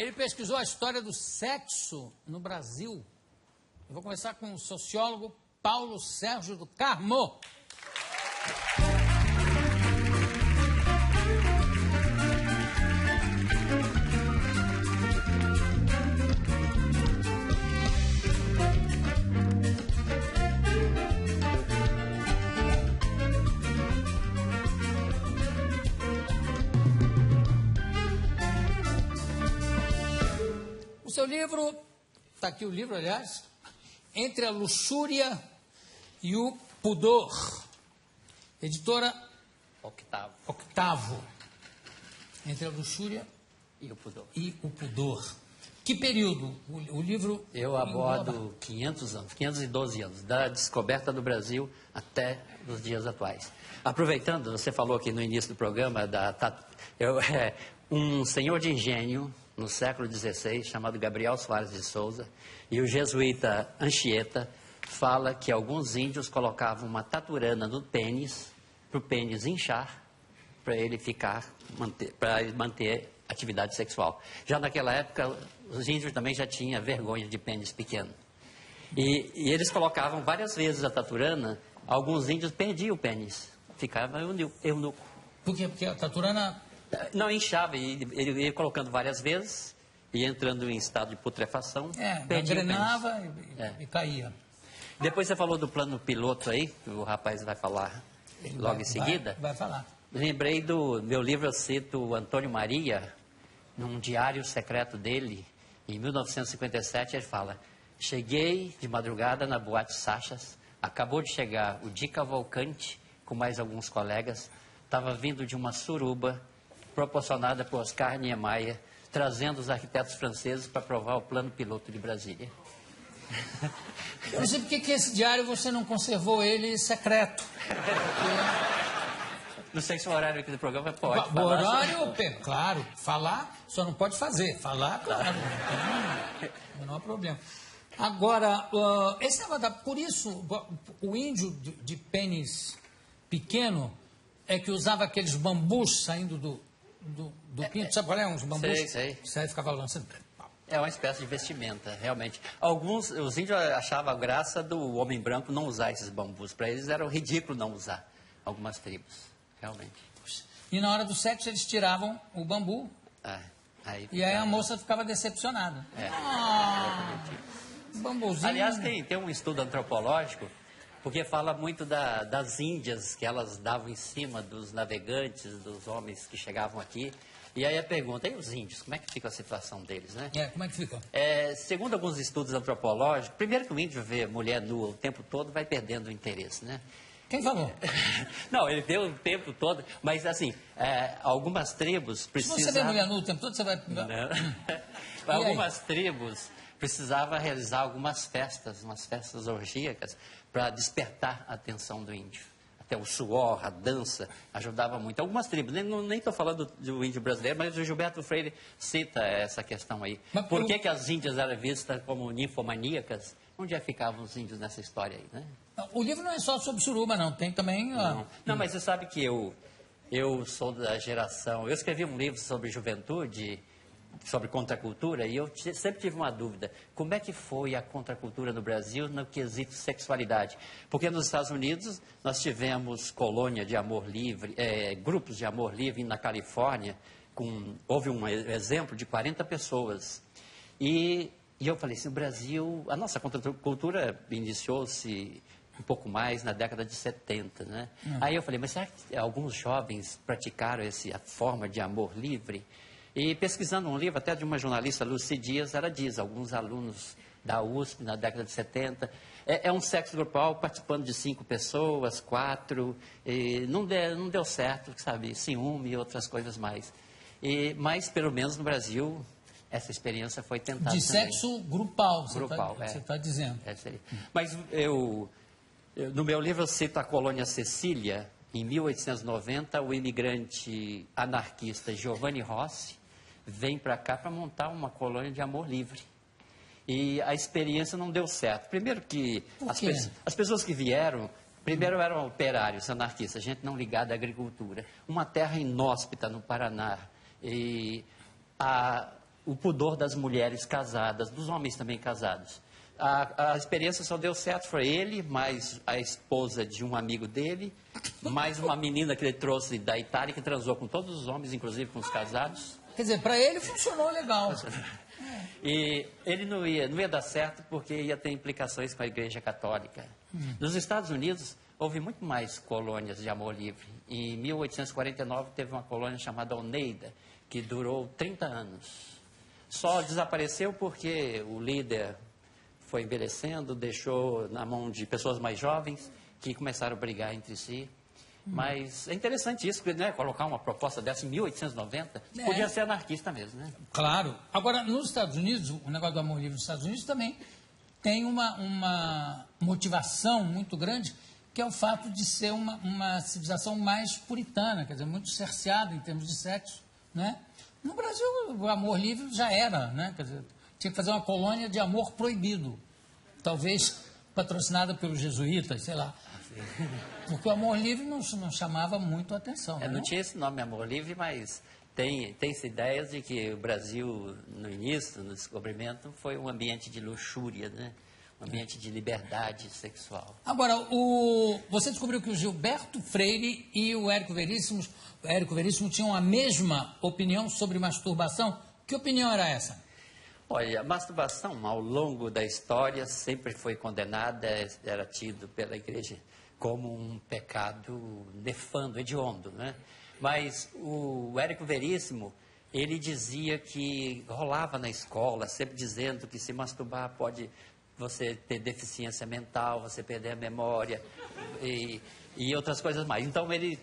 Ele pesquisou a história do sexo no Brasil. Eu vou começar com o sociólogo Paulo Sérgio do Carmo. O seu livro, está aqui o livro, aliás, Entre a Luxúria e o Pudor, editora Octavo. Entre a Luxúria e o Pudor. Que período o livro... Eu abordo 500 anos, 512 anos, da descoberta do Brasil até os dias atuais. Aproveitando, você falou aqui no início do programa, um senhor de engenho no século XVI, chamado Gabriel Soares de Souza, e o jesuíta Anchieta fala que alguns índios colocavam uma taturana no pênis, para o pênis inchar, para ele manter atividade sexual. Já naquela época, os índios também já tinham vergonha de pênis pequeno. E eles colocavam várias vezes a taturana, alguns índios perdiam o pênis, ficava eunuco. Por quê? Porque a taturana... Não, inchava, ele ia colocando várias vezes, ia entrando em estado de putrefação, engrenava e caía. Depois você falou do plano piloto aí, que o rapaz vai falar logo em seguida. Vai falar. Lembrei do meu livro, eu cito o Antônio Maria, num diário secreto dele, em 1957, ele fala: cheguei de madrugada na Boate Sachas, acabou de chegar o Di Cavalcante, com mais alguns colegas, estava vindo de uma suruba, proporcionada por Oscar Niemeyer, trazendo os arquitetos franceses para aprovar o plano piloto de Brasília. Eu não sei por que esse diário você não conservou ele secreto. Não sei se o horário aqui do programa pode falar. O horário, claro, falar, só não pode fazer. Falar, claro, não há problema. Agora, por isso, o índio de pênis pequeno é que usava aqueles bambus saindo do pinto, sabe qual é? Uns bambus? Sei. Você ficava lançando. É uma espécie de vestimenta, realmente. Os índios achavam a graça do homem branco não usar esses bambus. Para eles era ridículo não usar, algumas tribos, realmente. E na hora do sexo eles tiravam o bambu. E aí a moça ficava decepcionada. Bambuzinho. Aliás, tem um estudo antropológico, porque fala muito das índias que elas davam em cima dos navegantes, dos homens que chegavam aqui. E aí a pergunta, e os índios, como é que fica a situação deles, né? Como é que fica? Segundo alguns estudos antropológicos, primeiro que o índio vê mulher nua o tempo todo, vai perdendo o interesse, né? Quem falou? Não, ele vê o tempo todo, mas assim, algumas tribos precisavam... Se você vê mulher nua o tempo todo, você vai... Não. Algumas tribos precisavam realizar algumas festas, umas festas orgíacas, para despertar a atenção do índio. Até o suor, a dança, ajudava muito. Algumas tribos, nem estou falando do índio brasileiro, mas o Gilberto Freire cita essa questão aí. Mas por que as índias eram vistas como ninfomaníacas? Onde ficavam os índios nessa história aí, né? O livro não é só sobre suruba, não. Tem também... Não, mas você sabe que eu sou da geração... Eu escrevi um livro sobre juventude, sobre contracultura, e eu sempre tive uma dúvida. Como é que foi a contracultura no Brasil no quesito sexualidade? Porque nos Estados Unidos nós tivemos colônia de amor livre, grupos de amor livre na Califórnia, houve um exemplo de 40 pessoas. E eu falei assim, o Brasil, a nossa contracultura iniciou-se um pouco mais na década de 70, né? Aí eu falei, mas será que alguns jovens praticaram a forma de amor livre? E pesquisando um livro, até de uma jornalista, Lucy Dias, ela diz, alguns alunos da USP, na década de 70, é um sexo grupal participando de 5 pessoas, 4, e não deu certo, sabe, ciúme e outras coisas mais. Mas, pelo menos no Brasil, essa experiência foi tentada de também. Sexo grupal, Grupal, você está dizendo. Mas no meu livro eu cito a colônia Cecília. Em 1890, o imigrante anarquista Giovanni Rossi vem para cá para montar uma colônia de amor livre. E a experiência não deu certo. Primeiro que as pessoas que vieram, primeiro eram operários, anarquistas, gente não ligada à agricultura. Uma terra inóspita no Paraná. E o pudor das mulheres casadas, dos homens também casados. A experiência só deu certo para ele, mais a esposa de um amigo dele, mais uma menina que ele trouxe da Itália, que transou com todos os homens, inclusive com os casados. Quer dizer, para ele funcionou legal. E ele não ia dar certo porque ia ter implicações com a Igreja Católica. Nos Estados Unidos, houve muito mais colônias de amor livre. Em 1849, teve uma colônia chamada Oneida, que durou 30 anos. Só desapareceu porque o líder foi envelhecendo, deixou na mão de pessoas mais jovens, que começaram a brigar entre si. Mas é interessante isso, né? Colocar uma proposta dessa em 1890, podia ser anarquista mesmo, né? Claro. Agora, nos Estados Unidos, o negócio do amor livre nos Estados Unidos também tem uma motivação muito grande, que é o fato de ser uma civilização mais puritana, quer dizer, muito cerceada em termos de sexo, né? No Brasil, o amor livre já era, né? Quer dizer, tinha que fazer uma colônia de amor proibido, talvez patrocinada pelos jesuítas, sei lá. Porque o amor livre não chamava muito a atenção. Não tinha esse nome, amor livre, mas tem-se ideias de que o Brasil, no início, no descobrimento, foi um ambiente de luxúria, né? Um ambiente de liberdade sexual. Agora, você descobriu que o Gilberto Freire e o Érico Veríssimo tinham a mesma opinião sobre masturbação. Que opinião era essa? Olha, a masturbação, ao longo da história, sempre foi condenada, era tido pela Igreja como um pecado nefando, hediondo, né? Mas o Érico Veríssimo, ele dizia que rolava na escola, sempre dizendo que se masturbar pode você ter deficiência mental, você perder a memória e outras coisas mais. Então ele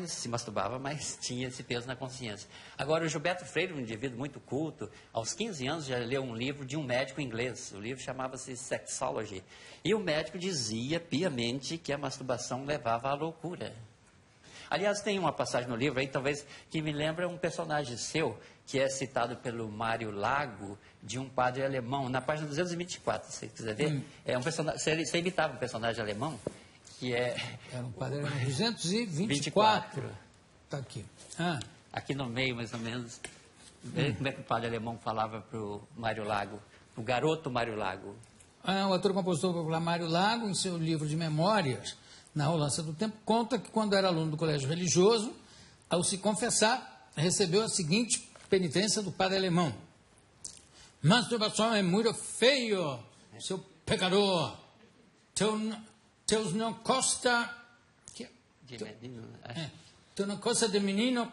se masturbava, mas tinha esse peso na consciência. Agora, o Gilberto Freire, um indivíduo muito culto, aos 15 anos já leu um livro de um médico inglês. O livro chamava-se Sexology. E o médico dizia piamente que a masturbação levava à loucura. Aliás, tem uma passagem no livro aí, talvez, que me lembra um personagem seu, que é citado pelo Mário Lago, de um padre alemão, na página 224, se você quiser ver. É um personagem, você imitava um personagem alemão, que é... Era um padre alemão, 224. Está aqui. Aqui no meio, mais ou menos. Como é que o padre alemão falava para o Mário Lago? O garoto Mário Lago. O ator e compositor popular Mário Lago, em seu livro de memórias, Na Rolância do Tempo, conta que quando era aluno do colégio religioso, ao se confessar, recebeu a seguinte penitência do padre alemão: masturbação é muito feio, seu pecador. Teus não gosta... De menino, acho. Tu não gosta de menino...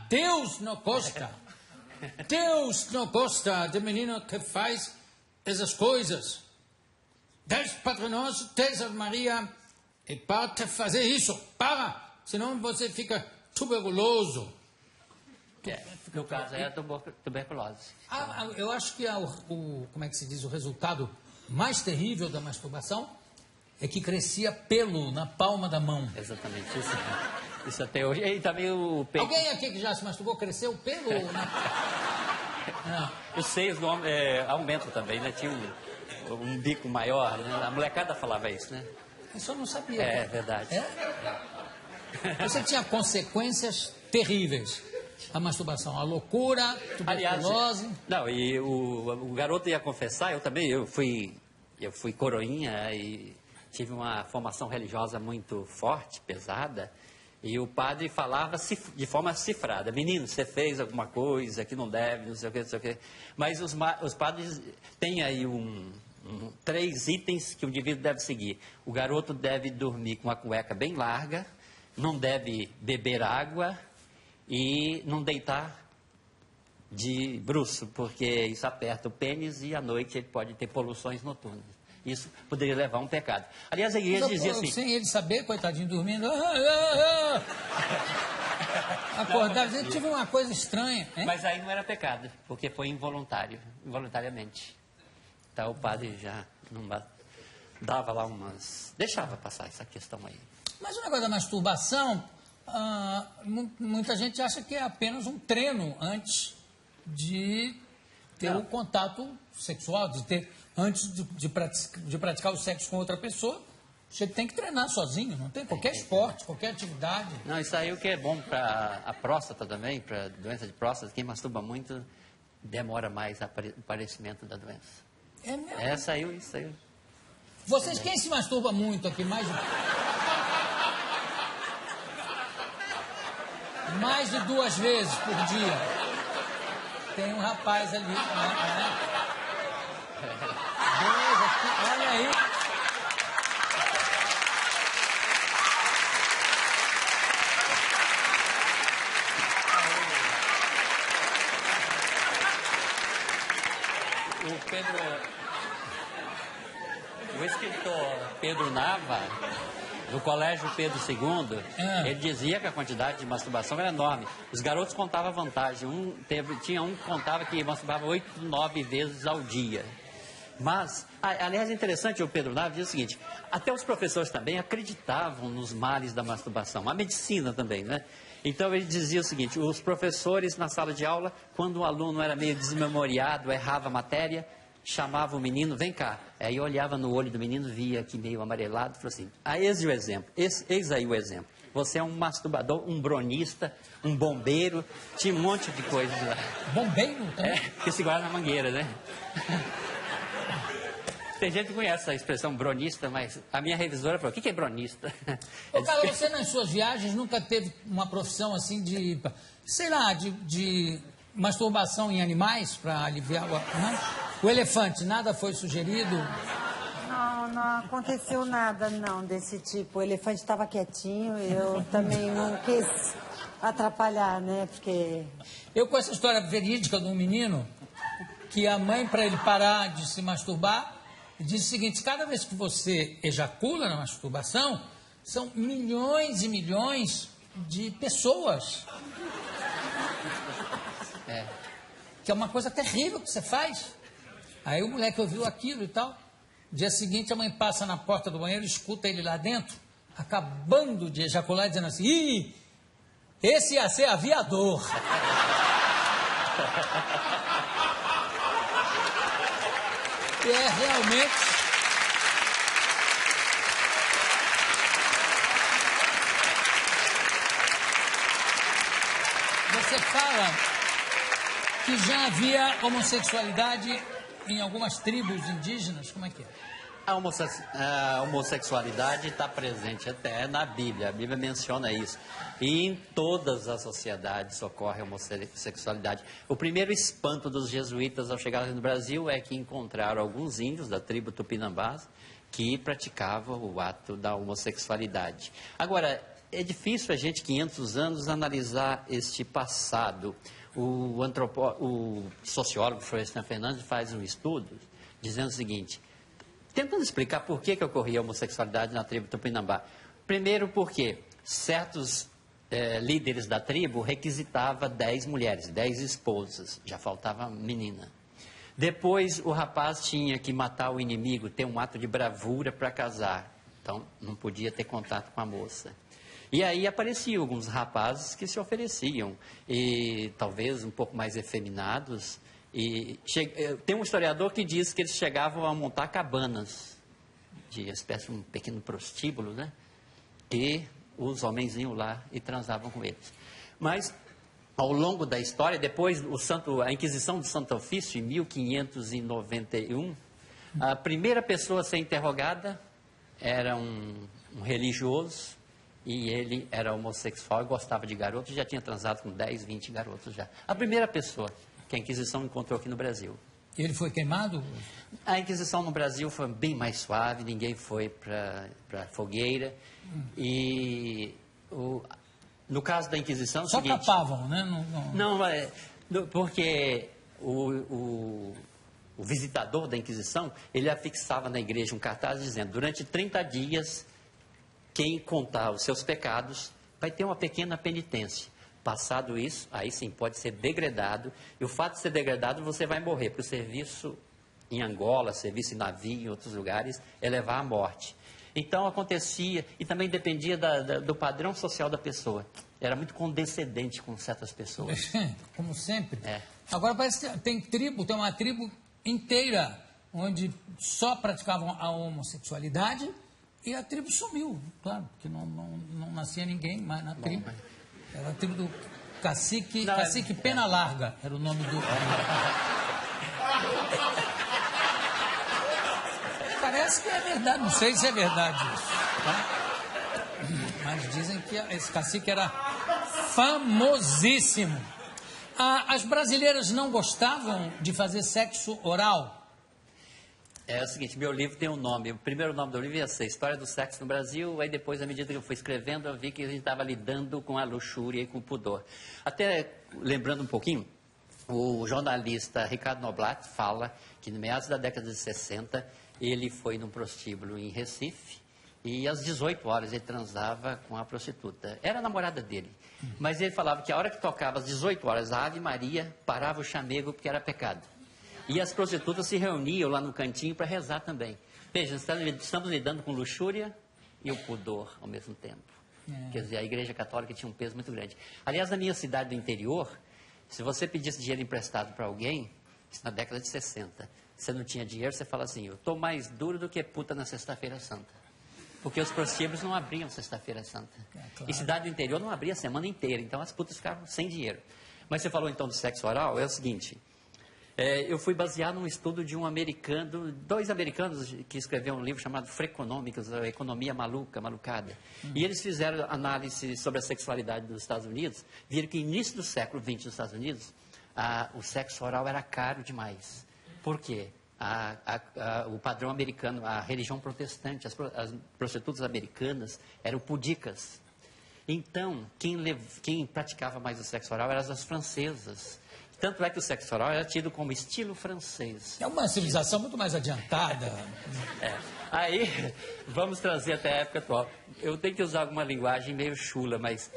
Deus não gosta. Deus não gosta de menino que faz essas coisas. Deus Padre Nosso, Deus Ave Maria... E para de fazer isso, senão você fica tuberculoso. No caso é a tuberculose. Eu acho que como é que se diz, o resultado mais terrível da masturbação é que crescia pelo na palma da mão. Exatamente, isso até hoje. E também o peito. Alguém aqui que já se masturbou, cresceu pelo? Os seios do homem aumentam também, né? Tinha um bico maior, né? A molecada falava isso, né? Eu só não sabia. É verdade. Você tinha consequências terríveis. A masturbação, a loucura, tuberculose. Aliás, não, e o garoto ia confessar, eu fui coroinha e tive uma formação religiosa muito forte, pesada, e o padre falava de forma cifrada: menino, você fez alguma coisa que não deve, não sei o que, não sei o que. Mas os padres têm aí 3 itens que o indivíduo deve seguir. O garoto deve dormir com a cueca bem larga, não deve beber água e não deitar de bruço, porque isso aperta o pênis e à noite ele pode ter poluições noturnas. Isso poderia levar a um pecado. Aliás, a igreja dizia assim... Sem ele saber, coitadinho, dormindo... Acordava, eu tive uma coisa estranha. Hein? Mas aí não era pecado, porque foi involuntariamente. Então o padre já não dava lá deixava passar essa questão aí. Mas o negócio da masturbação, muita gente acha que é apenas um treino antes de ter o contato sexual, antes de praticar o sexo com outra pessoa. Você tem que treinar sozinho, não tem? Qualquer esporte, qualquer atividade. Não, isso aí o que é bom para a próstata também, para doença de próstata, quem masturba muito demora mais o aparecimento da doença. É mesmo? Saiu, isso saiu. Vocês, quem se masturba muito aqui? Mais de 2 vezes por dia. Tem um rapaz ali, né? 2 aqui, olha aí. O escritor Pedro Nava, do Colégio Pedro II, ele dizia que a quantidade de masturbação era enorme. Os garotos contavam vantagem. Tinha um que contava que masturbava 8, 9 vezes ao dia. Mas, aliás, é interessante, o Pedro Nava diz o seguinte, até os professores também acreditavam nos males da masturbação, a medicina também, né? Então ele dizia o seguinte, os professores na sala de aula, quando um aluno era meio desmemoriado, errava a matéria, chamava o menino, vem cá. Aí eu olhava no olho do menino, via aqui meio amarelado, falou assim, eis o exemplo, eis aí o exemplo. Você é um masturbador, um bronista, um bombeiro, tinha um monte de coisas lá. Bombeiro? Que se guarda na mangueira, né? Tem gente que conhece essa expressão bronista, mas a minha revisora falou, o que é bronista? Ô, Carlos, você nas suas viagens nunca teve uma profissão assim de, sei lá, de masturbação em animais para aliviar o elefante, nada foi sugerido? Não aconteceu nada não desse tipo. O elefante estava quietinho, eu também não quis atrapalhar, né, porque... Eu com essa história verídica de um menino, que a mãe, para ele parar de se masturbar, diz o seguinte, cada vez que você ejacula na masturbação, são milhões e milhões de pessoas. Que é uma coisa terrível que você faz. Aí o moleque ouviu aquilo e tal. Dia seguinte a mãe passa na porta do banheiro, escuta ele lá dentro, acabando de ejacular, dizendo assim, ih, esse ia ser aviador. E é realmente... Você fala que já havia homossexualidade em algumas tribos indígenas, como é que é? A homossexualidade está presente até na Bíblia, a Bíblia menciona isso. E em todas as sociedades ocorre a homossexualidade. O primeiro espanto dos jesuítas ao chegarem no Brasil é que encontraram alguns índios da tribo Tupinambás que praticavam o ato da homossexualidade. Agora, é difícil a gente, 500 anos, analisar este passado. O sociólogo Florestan Fernandes faz um estudo dizendo o seguinte, tentando explicar por que ocorria a homossexualidade na tribo Tupinambá. Primeiro porque certos líderes da tribo requisitavam 10 mulheres, 10 esposas, já faltava menina. Depois o rapaz tinha que matar o inimigo, ter um ato de bravura para casar, então não podia ter contato com a moça. E aí apareciam alguns rapazes que se ofereciam, e talvez um pouco mais efeminados. Tem um historiador que diz que eles chegavam a montar cabanas, de espécie de um pequeno prostíbulo, né? E os homens iam lá e transavam com eles. Mas, ao longo da história, depois a Inquisição do Santo Ofício, em 1591, a primeira pessoa a ser interrogada era um religioso, e ele era homossexual e gostava de garotos, já tinha transado com 10, 20 garotos já. A primeira pessoa que a Inquisição encontrou aqui no Brasil. E ele foi queimado? A Inquisição no Brasil foi bem mais suave, ninguém foi para fogueira. E no caso da Inquisição... Só seguinte, tapavam, né? Não, porque o visitador da Inquisição, ele afixava na igreja um cartaz dizendo, durante 30 dias... Quem contar os seus pecados vai ter uma pequena penitência. Passado isso, aí sim, pode ser degradado. E o fato de ser degradado, você vai morrer. Porque o serviço em Angola, serviço em navio, em outros lugares, é levar à morte. Então acontecia, e também dependia do padrão social da pessoa. Era muito condescendente com certas pessoas. Como sempre. Agora parece que tem uma tribo inteira, onde só praticavam a homossexualidade. E a tribo sumiu, claro, porque não nascia ninguém mais na tribo. Era a tribo do Cacique Pena Larga, era o nome do... Parece que é verdade, não sei se é verdade isso, tá? Mas dizem que esse cacique era famosíssimo. As brasileiras não gostavam de fazer sexo oral? É o seguinte, meu livro tem um nome. O primeiro nome do livro ia ser História do Sexo no Brasil. Aí depois, à medida que eu fui escrevendo, eu vi que a gente estava lidando com a luxúria e com o pudor. Até lembrando um pouquinho, o jornalista Ricardo Noblat fala que no meados da década de 60, ele foi num prostíbulo em Recife e às 18 horas ele transava com a prostituta. Era a namorada dele. Mas ele falava que a hora que tocava às 18 horas a Ave Maria, parava o chamego porque era pecado. E as prostitutas se reuniam lá no cantinho para rezar também. Veja, estamos lidando com luxúria e o pudor ao mesmo tempo. Quer dizer, a Igreja Católica tinha um peso muito grande. Aliás, na minha cidade do interior, se você pedisse dinheiro emprestado para alguém, isso na década de 60, você não tinha dinheiro, você fala assim, eu estou mais duro do que puta na Sexta-feira Santa. Porque os prostíbulos não abriam Sexta-feira Santa. Claro. E cidade do interior não abria a semana inteira, então as putas ficavam sem dinheiro. Mas você falou então do sexo oral, é o seguinte... eu fui baseado num estudo de um americano, 2 americanos que escreveram um livro chamado Freconômicos, a Economia Malucada. E eles fizeram análise sobre a sexualidade dos Estados Unidos, viram que no início do século XX nos Estados Unidos, o sexo oral era caro demais. Por quê? O padrão americano, a religião protestante, as prostitutas americanas eram pudicas. Então, quem praticava mais o sexo oral eram as francesas. Tanto é que o sexo oral era tido como estilo francês. É uma civilização muito mais adiantada. Aí, vamos trazer até a época atual. Eu tenho que usar alguma linguagem meio chula, mas...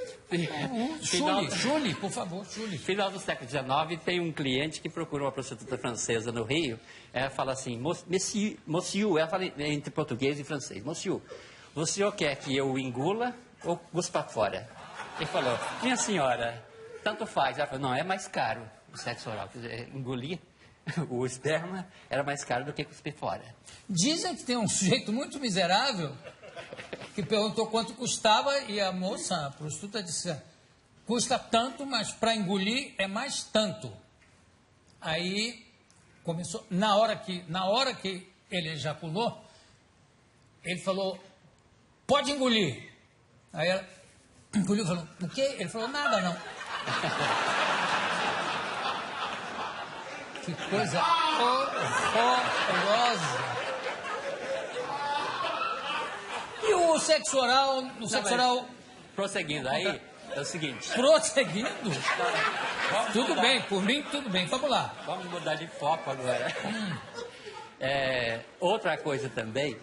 Chule, por favor, chule. Final do século XIX, tem um cliente que procura uma prostituta francesa no Rio. Ela fala assim, monsieur, ela fala entre português e francês. Monsieur, o senhor quer que eu engula ou cuspa fora? Ele falou, minha senhora, tanto faz. Ela falou, não, é mais caro o sexo oral. Quer dizer, engolir o esperma era mais caro do que cuspir fora. Dizem que tem um sujeito muito miserável que perguntou quanto custava e a moça, a prostituta, disse, custa tanto, mas para engolir é mais tanto. Aí começou, na hora que ele ejaculou, ele falou, pode engolir. Aí ela engoliu e falou, o quê? Ele falou, nada não. Que coisa horrorosa. E o sexo oral? Prosseguindo, aí é o seguinte. Prosseguindo? Tudo bem, por mim tudo bem. Vamos lá. Vamos mudar de foco agora. Outra coisa também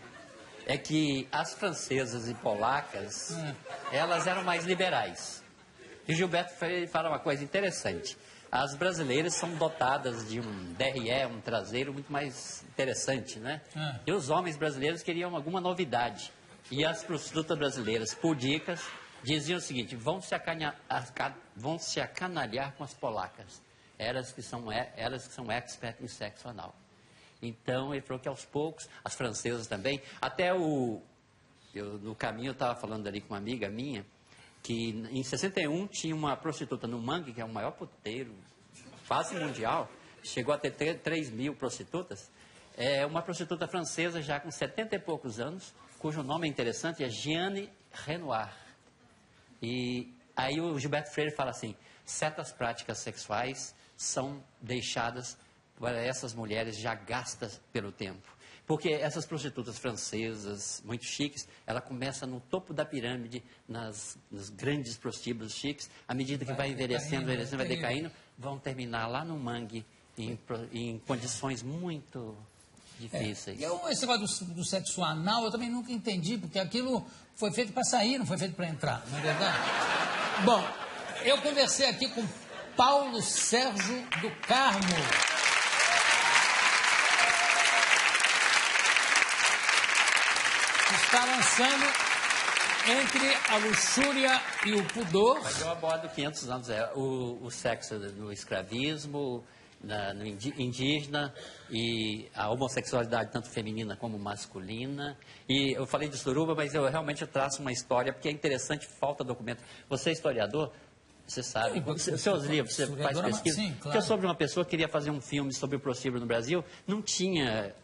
é que as francesas e polacas, elas eram mais liberais. E Gilberto Freire fala uma coisa interessante. As brasileiras são dotadas de um DRE, um traseiro muito mais interessante, né? E os homens brasileiros queriam alguma novidade. E as prostitutas brasileiras, pudicas, diziam o seguinte, vão se acanalhar com as polacas. Elas que são expert em sexo anal. Então, ele falou que aos poucos, as francesas também, até no caminho eu estava falando ali com uma amiga minha, que em 61 tinha uma prostituta no Mangue, que é o maior puteiro quase mundial, chegou a ter 3 mil prostitutas, uma prostituta francesa já com 70 e poucos anos, cujo nome é interessante, é Jeanne Renoir. E aí o Gilberto Freire fala assim, certas práticas sexuais são deixadas para essas mulheres já gastas pelo tempo. Porque essas prostitutas francesas, muito chiques, ela começa no topo da pirâmide, nos grandes prostíbulos chiques, à medida que vai envelhecendo, vai decaindo, vão terminar lá no Mangue, em condições muito difíceis. Esse negócio do sexo anal, eu também nunca entendi, porque aquilo foi feito para sair, não foi feito para entrar, não é verdade? Bom, eu conversei aqui com Paulo Sérgio do Carmo. Está lançando Entre a Luxúria e o Pudor. Mas eu abordo 500 anos, o sexo no escravismo, no indígena, e a homossexualidade tanto feminina como masculina. E eu falei de suruba, mas eu realmente traço uma história, porque é interessante, falta documento. Você é historiador, Você sabe, seus livros, você faz pesquisa. Sim, claro. Porque eu soube de uma pessoa que queria fazer um filme sobre o prostíbulo no Brasil, não tinha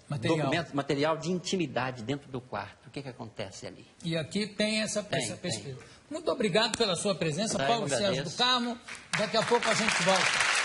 material de intimidade dentro do quarto. O que acontece ali? E aqui tem essa pesquisa. Muito obrigado pela sua presença, Paulo Sérgio do Carmo. Daqui a pouco a gente volta.